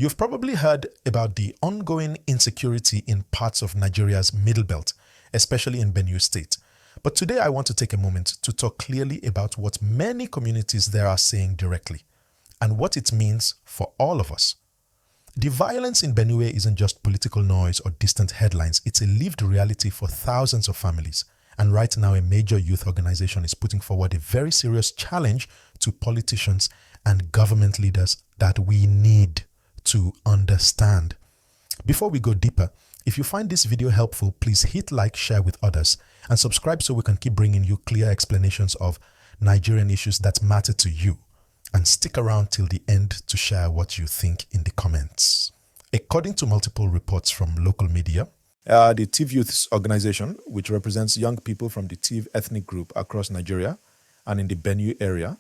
You've probably heard about the ongoing insecurity in parts of Nigeria's middle belt, especially in Benue State. But today I want to take a moment to talk clearly about what many communities there are saying directly and what it means for all of us. The violence in Benue isn't just political noise or distant headlines, it's a lived reality for thousands of families. And right now, a major youth organization is putting forward a very serious challenge to politicians and government leaders that we need to understand. Before we go deeper, if you find this video helpful, please hit like, share with others, and subscribe so we can keep bringing you clear explanations of Nigerian issues that matter to you. And stick around till the end to share what you think in the comments. According to multiple reports from local media, the Tiv Youth Organization, which represents young people from the Tiv ethnic group across Nigeria and in the Benue area,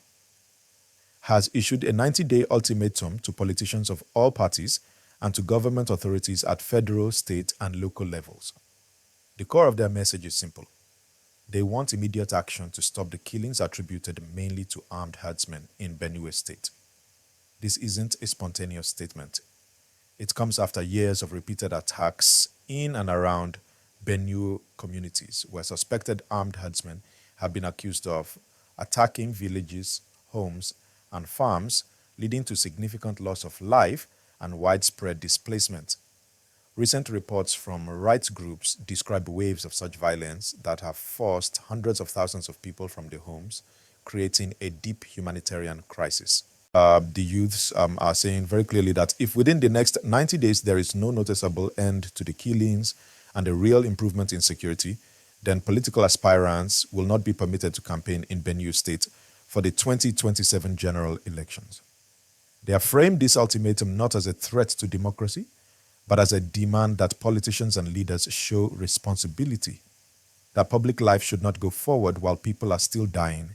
has issued a 90-day ultimatum to politicians of all parties and to government authorities at federal, state, and local levels. The core of their message is simple. They want immediate action to stop the killings attributed mainly to armed herdsmen in Benue State. This isn't a spontaneous statement. It comes after years of repeated attacks in and around Benue communities where suspected armed herdsmen have been accused of attacking villages, homes, and farms, leading to significant loss of life and widespread displacement. Recent reports from rights groups describe waves of such violence that have forced hundreds of thousands of people from their homes, creating a deep humanitarian crisis. The youths are saying very clearly that if within the next 90 days there is no noticeable end to the killings and a real improvement in security, then political aspirants will not be permitted to campaign in Benue State for the 2027 general elections. They have framed this ultimatum not as a threat to democracy, but as a demand that politicians and leaders show responsibility, that public life should not go forward while people are still dying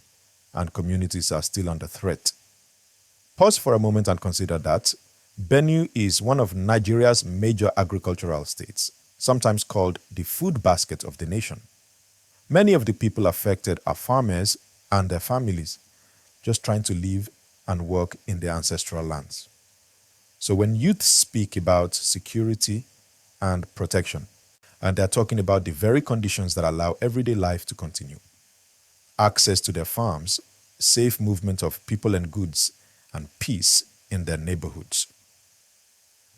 and communities are still under threat. Pause for a moment and consider that Benue is one of Nigeria's major agricultural states, sometimes called the food basket of the nation. Many of the people affected are farmers and their families, just trying to live and work in their ancestral lands. So when youth speak about security and protection, and they're talking about the very conditions that allow everyday life to continue, access to their farms, safe movement of people and goods, and peace in their neighborhoods.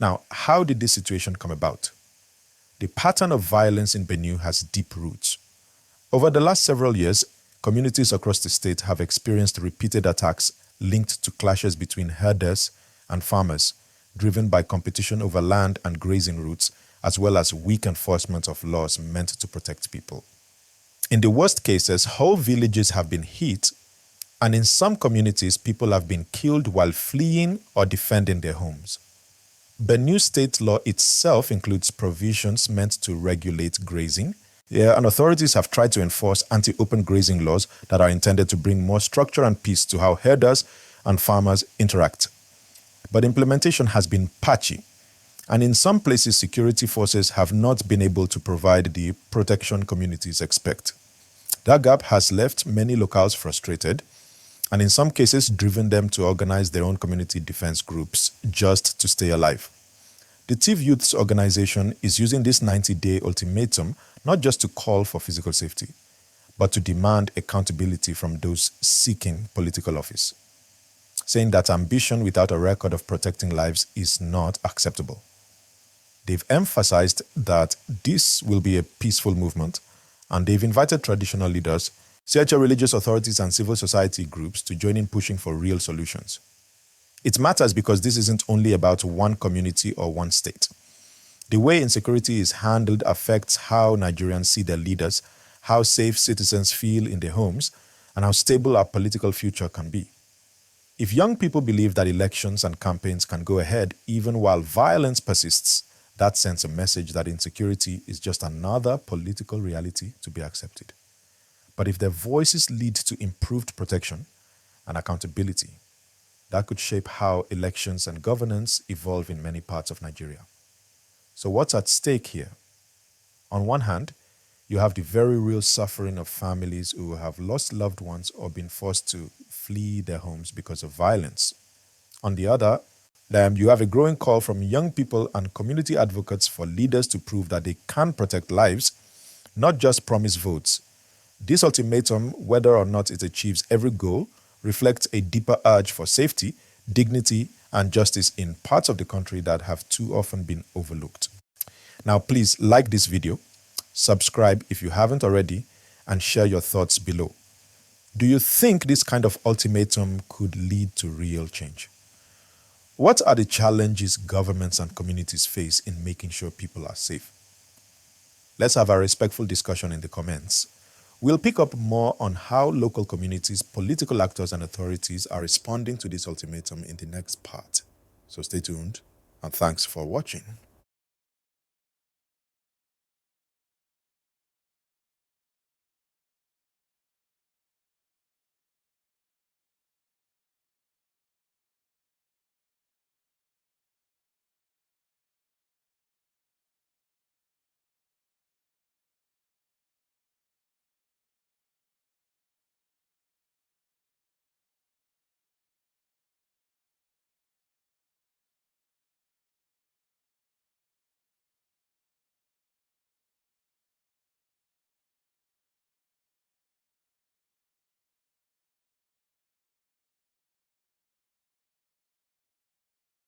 Now, how did this situation come about? The pattern of violence in Benue has deep roots. Over the last several years, communities across the state have experienced repeated attacks linked to clashes between herders and farmers, driven by competition over land and grazing routes, as well as weak enforcement of laws meant to protect people. In the worst cases, whole villages have been hit, and in some communities, people have been killed while fleeing or defending their homes. Benue state law itself includes provisions meant to regulate grazing, and authorities have tried to enforce anti-open grazing laws that are intended to bring more structure and peace to how herders and farmers interact. But implementation has been patchy, and in some places, security forces have not been able to provide the protection communities expect. That gap has left many locals frustrated, and in some cases, driven them to organize their own community defense groups just to stay alive. The Tiv Youth's Organization is using this 90-day ultimatum not just to call for physical safety, but to demand accountability from those seeking political office, saying that ambition without a record of protecting lives is not acceptable. They've emphasized that this will be a peaceful movement, and they've invited traditional leaders, secular religious authorities, and civil society groups to join in pushing for real solutions. It matters because this isn't only about one community or one state. The way insecurity is handled affects how Nigerians see their leaders, how safe citizens feel in their homes, and how stable our political future can be. If young people believe that elections and campaigns can go ahead even while violence persists, that sends a message that insecurity is just another political reality to be accepted. But if their voices lead to improved protection and accountability, that could shape how elections and governance evolve in many parts of Nigeria. So what's at stake here? On one hand, you have the very real suffering of families who have lost loved ones or been forced to flee their homes because of violence. On the other, You have a growing call from young people and community advocates for leaders to prove that they can protect lives, not just promise votes. This ultimatum, whether or not it achieves every goal, reflects a deeper urge for safety, dignity, and justice in parts of the country that have too often been overlooked. Now, please like this video, subscribe if you haven't already, and share your thoughts below. Do you think this kind of ultimatum could lead to real change? What are the challenges governments and communities face in making sure people are safe? Let's have a respectful discussion in the comments. We'll pick up more on how local communities, political actors, and authorities are responding to this ultimatum in the next part. So stay tuned, and thanks for watching.